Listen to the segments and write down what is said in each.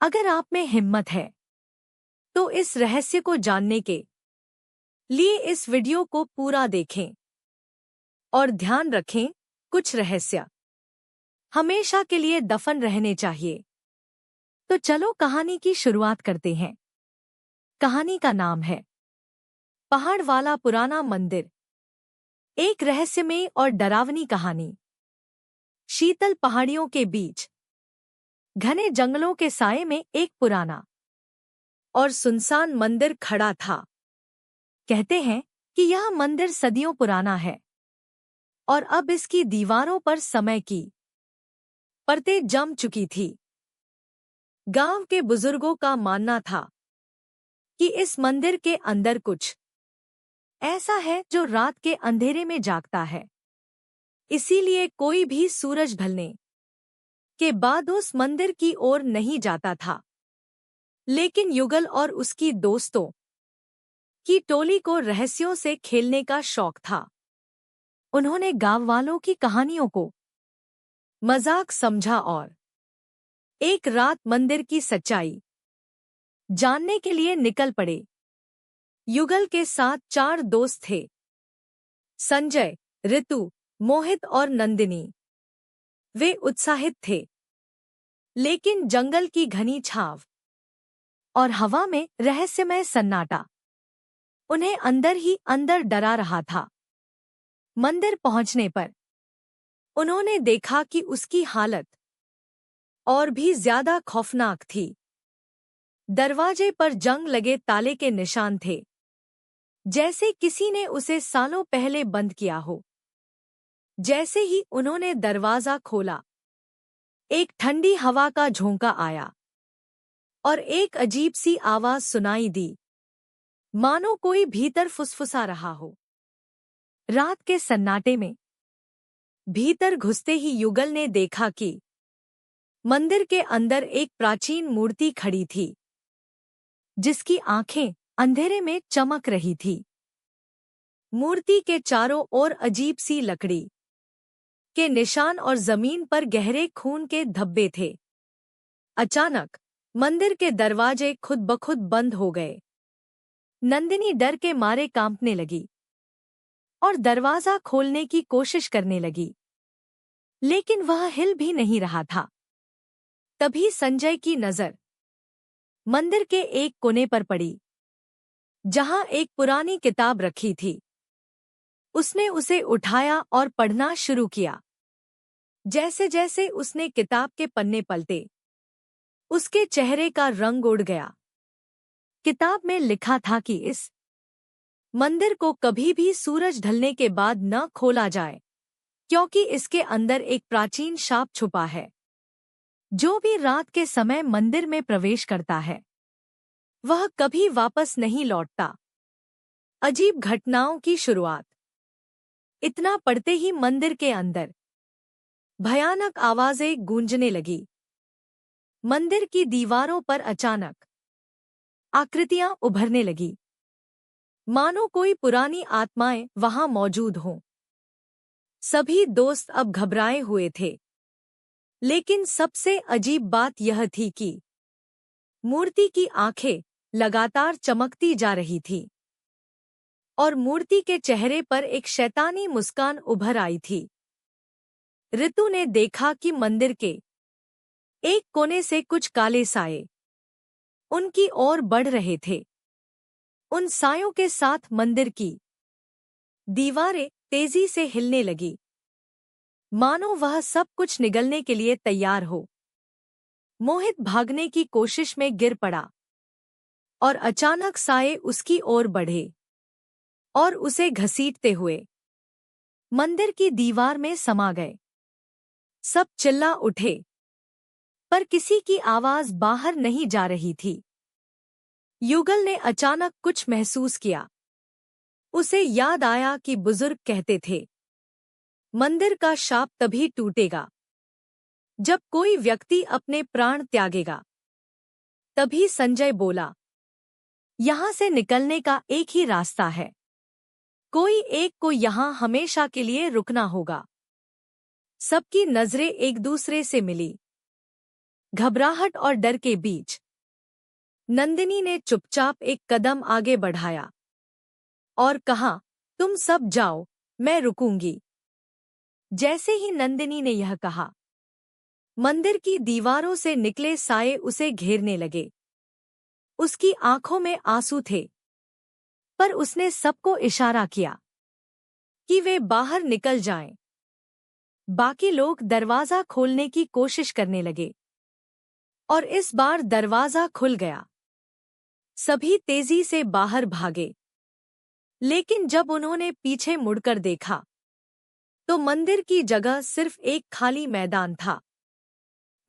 अगर आप में हिम्मत है तो इस रहस्य को जानने के लिए इस वीडियो को पूरा देखें और ध्यान रखें, कुछ रहस्य हमेशा के लिए दफन रहने चाहिए। तो चलो कहानी की शुरुआत करते हैं। कहानी का नाम है पहाड़ वाला पुराना मंदिर। एक रहस्यमय और डरावनी कहानी। शीतल पहाड़ियों के बीच घने जंगलों के साए में एक पुराना और सुनसान मंदिर खड़ा था। कहते हैं कि यह मंदिर सदियों पुराना है और अब इसकी दीवारों पर समय की परतें जम चुकी थी। गांव के बुजुर्गों का मानना था कि इस मंदिर के अंदर कुछ ऐसा है जो रात के अंधेरे में जागता है, इसीलिए कोई भी सूरज ढलने के बाद उस मंदिर की ओर नहीं जाता था। लेकिन युगल और उसकी दोस्तों की टोली को रहस्यों से खेलने का शौक था। उन्होंने गांव वालों की कहानियों को मजाक समझा और एक रात मंदिर की सच्चाई जानने के लिए निकल पड़े। युगल के साथ 4 दोस्त थे, संजय, ऋतु, मोहित और नंदिनी। वे उत्साहित थे, लेकिन जंगल की घनी छाव और हवा में रहस्यमय सन्नाटा उन्हें अंदर ही अंदर डरा रहा था। मंदिर पहुंचने पर उन्होंने देखा कि उसकी हालत और भी ज्यादा खौफनाक थी। दरवाजे पर जंग लगे ताले के निशान थे, जैसे किसी ने उसे सालों पहले बंद किया हो। जैसे ही उन्होंने दरवाजा खोला, एक ठंडी हवा का झोंका आया और एक अजीब सी आवाज सुनाई दी, मानो कोई भीतर फुसफुसा रहा हो। रात के सन्नाटे में भीतर घुसते ही युगल ने देखा कि मंदिर के अंदर एक प्राचीन मूर्ति खड़ी थी, जिसकी आंखें अंधेरे में चमक रही थी। मूर्ति के चारों ओर अजीब सी लकड़ी के निशान और जमीन पर गहरे खून के धब्बे थे। अचानक मंदिर के दरवाजे खुद ब खुद बंद हो गए। नंदिनी डर के मारे कांपने लगी और दरवाजा खोलने की कोशिश करने लगी, लेकिन वह हिल भी नहीं रहा था। तभी संजय की नजर मंदिर के एक कोने पर पड़ी, जहां एक पुरानी किताब रखी थी। उसने उसे उठाया और पढ़ना शुरू किया। जैसे जैसे उसने किताब के पन्ने पलटे, उसके चेहरे का रंग उड़ गया। किताब में लिखा था कि इस मंदिर को कभी भी सूरज ढलने के बाद न खोला जाए, क्योंकि इसके अंदर एक प्राचीन शाप छुपा है। जो भी रात के समय मंदिर में प्रवेश करता है, वह कभी वापस नहीं लौटता। अजीब घटनाओं की शुरुआत। इतना पढ़ते ही मंदिर के अंदर भयानक आवाजें गूंजने लगी। मंदिर की दीवारों पर अचानक आकृतियां उभरने लगी, मानो कोई पुरानी आत्माएं वहां मौजूद हों। सभी दोस्त अब घबराए हुए थे, लेकिन सबसे अजीब बात यह थी कि मूर्ति की आंखें लगातार चमकती जा रही थी और मूर्ति के चेहरे पर एक शैतानी मुस्कान उभर आई थी। ऋतु ने देखा कि मंदिर के एक कोने से कुछ काले साए उनकी ओर बढ़ रहे थे। उन सायों के साथ मंदिर की दीवारें तेजी से हिलने लगी, मानो वह सब कुछ निगलने के लिए तैयार हो। मोहित भागने की कोशिश में गिर पड़ा और अचानक साए उसकी ओर बढ़े और उसे घसीटते हुए मंदिर की दीवार में समा गए। सब चिल्ला उठे, पर किसी की आवाज बाहर नहीं जा रही थी। युगल ने अचानक कुछ महसूस किया। उसे याद आया कि बुजुर्ग कहते थे, मंदिर का शाप तभी टूटेगा जब कोई व्यक्ति अपने प्राण त्यागेगा। तभी संजय बोला, यहां से निकलने का एक ही रास्ता है। कोई एक को यहां हमेशा के लिए रुकना होगा। सबकी नजरें एक दूसरे से मिली। घबराहट और डर के बीच नंदिनी ने चुपचाप एक कदम आगे बढ़ाया और कहा, तुम सब जाओ, मैं रुकूंगी। जैसे ही नंदिनी ने यह कहा, मंदिर की दीवारों से निकले साए उसे घेरने लगे। उसकी आंखों में आंसू थे, पर उसने सबको इशारा किया कि वे बाहर निकल जाएं। बाकी लोग दरवाजा खोलने की कोशिश करने लगे और इस बार दरवाजा खुल गया। सभी तेजी से बाहर भागे, लेकिन जब उन्होंने पीछे मुड़कर देखा तो मंदिर की जगह सिर्फ एक खाली मैदान था,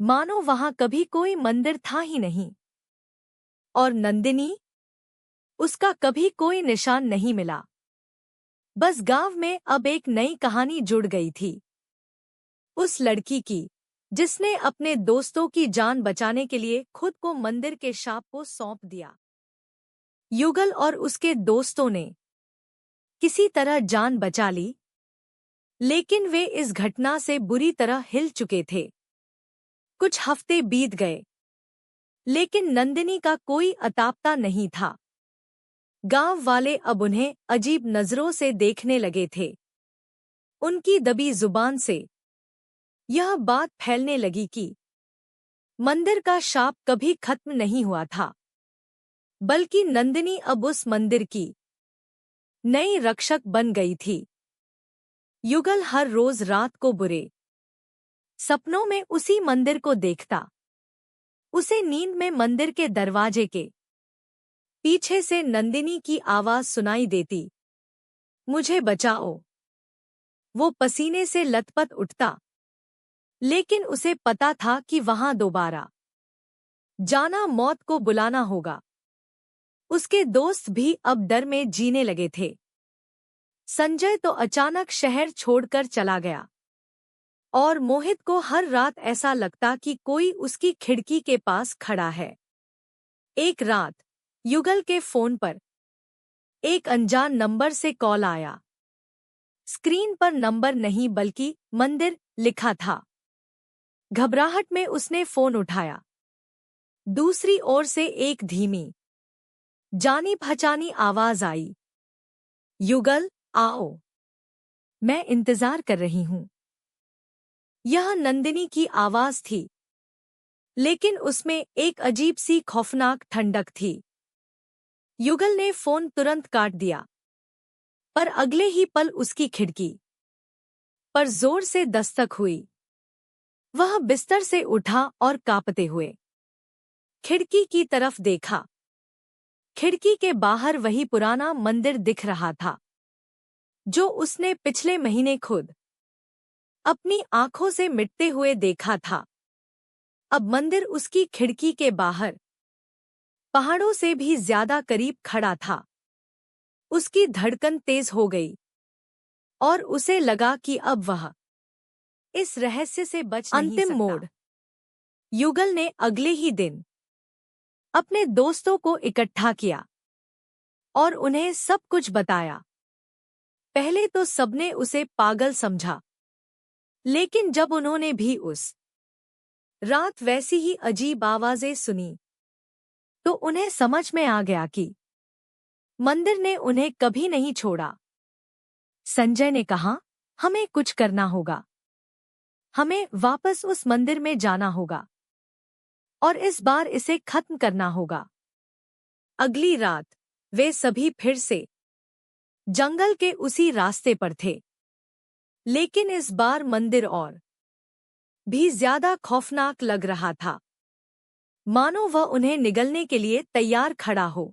मानो वहां कभी कोई मंदिर था ही नहीं। और नंदिनी, उसका कभी कोई निशान नहीं मिला। बस गांव में अब एक नई कहानी जुड़ गई थी, उस लड़की की जिसने अपने दोस्तों की जान बचाने के लिए खुद को मंदिर के शाप को सौंप दिया। युगल और उसके दोस्तों ने किसी तरह जान बचा ली, लेकिन वे इस घटना से बुरी तरह हिल चुके थे। कुछ हफ्ते बीत गए, लेकिन नंदिनी का कोई अतापता नहीं था। गांव वाले अब उन्हें अजीब नजरों से देखने लगे थे। उनकी दबी जुबान से यह बात फैलने लगी कि मंदिर का शाप कभी खत्म नहीं हुआ था, बल्कि नंदिनी अब उस मंदिर की नई रक्षक बन गई थी। युगल हर रोज रात को बुरे सपनों में उसी मंदिर को देखता। उसे नींद में मंदिर के दरवाजे के पीछे से नंदिनी की आवाज सुनाई देती, मुझे बचाओ। वो पसीने से लथपथ उठता, लेकिन उसे पता था कि वहां दोबारा जाना मौत को बुलाना होगा। उसके दोस्त भी अब डर में जीने लगे थे। संजय तो अचानक शहर छोड़कर चला गया और मोहित को हर रात ऐसा लगता कि कोई उसकी खिड़की के पास खड़ा है। एक रात युगल के फोन पर एक अनजान नंबर से कॉल आया। स्क्रीन पर नंबर नहीं बल्कि मंदिर लिखा था। घबराहट में उसने फोन उठाया। दूसरी ओर से एक धीमी जानी पहचानी आवाज आई, युगल आओ, मैं इंतजार कर रही हूं। यह नंदिनी की आवाज थी, लेकिन उसमें एक अजीब सी खौफनाक ठंडक थी। युगल ने फोन तुरंत काट दिया, पर अगले ही पल उसकी खिड़की पर जोर से दस्तक हुई। वह बिस्तर से उठा और कांपते हुए खिड़की की तरफ देखा। खिड़की के बाहर वही पुराना मंदिर दिख रहा था, जो उसने पिछले महीने खुद अपनी आंखों से मिटते हुए देखा था। अब मंदिर उसकी खिड़की के बाहर पहाड़ों से भी ज्यादा करीब खड़ा था। उसकी धड़कन तेज हो गई और उसे लगा कि अब वह इस रहस्य से बच नहीं सकता। अंतिम मोड़। युगल ने अगले ही दिन अपने दोस्तों को इकट्ठा किया और उन्हें सब कुछ बताया। पहले तो सबने उसे पागल समझा, लेकिन जब उन्होंने भी उस रात वैसी ही अजीब आवाजें सुनी, तो उन्हें समझ में आ गया कि मंदिर ने उन्हें कभी नहीं छोड़ा। संजय ने कहा, हमें कुछ करना होगा। हमें वापस उस मंदिर में जाना होगा और इस बार इसे खत्म करना होगा। अगली रात वे सभी फिर से जंगल के उसी रास्ते पर थे, लेकिन इस बार मंदिर और भी ज्यादा खौफनाक लग रहा था, मानो वह उन्हें निगलने के लिए तैयार खड़ा हो।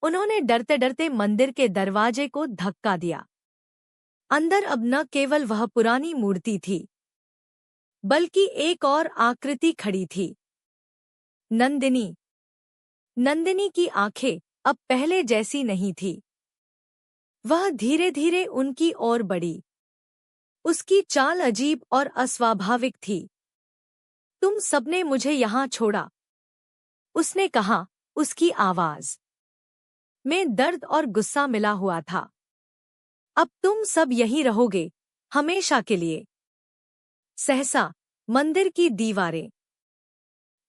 उन्होंने डरते डरते मंदिर के दरवाजे को धक्का दिया। अंदर अब न केवल वह पुरानी मूर्ति थी, बल्कि एक और आकृति खड़ी थी, नंदिनी। नंदिनी की आंखें अब पहले जैसी नहीं थी। वह धीरे धीरे उनकी ओर बढ़ी। उसकी चाल अजीब और अस्वाभाविक थी। तुम सबने मुझे यहां छोड़ा, उसने कहा। उसकी आवाज में दर्द और गुस्सा मिला हुआ था। अब तुम सब यहीं रहोगे, हमेशा के लिए। सहसा मंदिर की दीवारें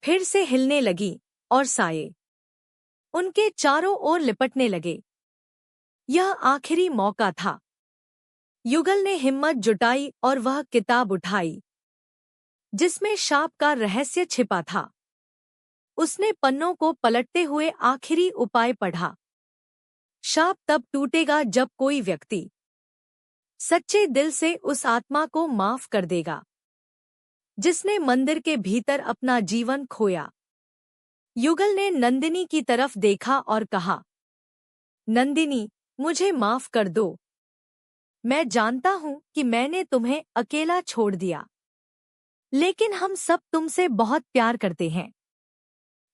फिर से हिलने लगी और साये उनके चारों ओर लिपटने लगे। यह आखिरी मौका था। युगल ने हिम्मत जुटाई और वह किताब उठाई जिसमें शाप का रहस्य छिपा था। उसने पन्नों को पलटते हुए आखिरी उपाय पढ़ा। शाप तब टूटेगा जब कोई व्यक्ति सच्चे दिल से उस आत्मा को माफ कर देगा जिसने मंदिर के भीतर अपना जीवन खोया। युगल ने नंदिनी की तरफ देखा और कहा, नंदिनी, मुझे माफ कर दो। मैं जानता हूं कि मैंने तुम्हें अकेला छोड़ दिया, लेकिन हम सब तुमसे बहुत प्यार करते हैं।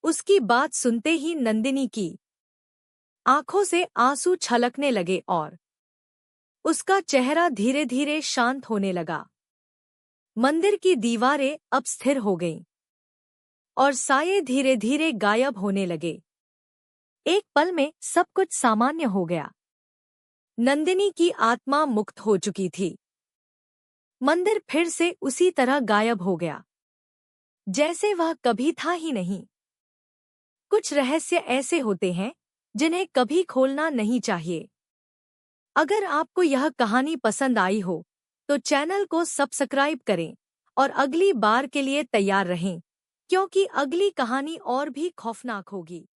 उसकी बात सुनते ही नंदिनी की आंखों से आंसू छलकने लगे और उसका चेहरा धीरे धीरे शांत होने लगा। मंदिर की दीवारें अब स्थिर हो गईं और साये धीरे धीरे गायब होने लगे। एक पल में सब कुछ सामान्य हो गया। नंदिनी की आत्मा मुक्त हो चुकी थी। मंदिर फिर से उसी तरह गायब हो गया जैसे वह कभी था ही नहीं। कुछ रहस्य ऐसे होते हैं जिन्हें कभी खोलना नहीं चाहिए। अगर आपको यह कहानी पसंद आई हो तो चैनल को सब्सक्राइब करें और अगली बार के लिए तैयार रहें, क्योंकि अगली कहानी और भी खौफनाक होगी।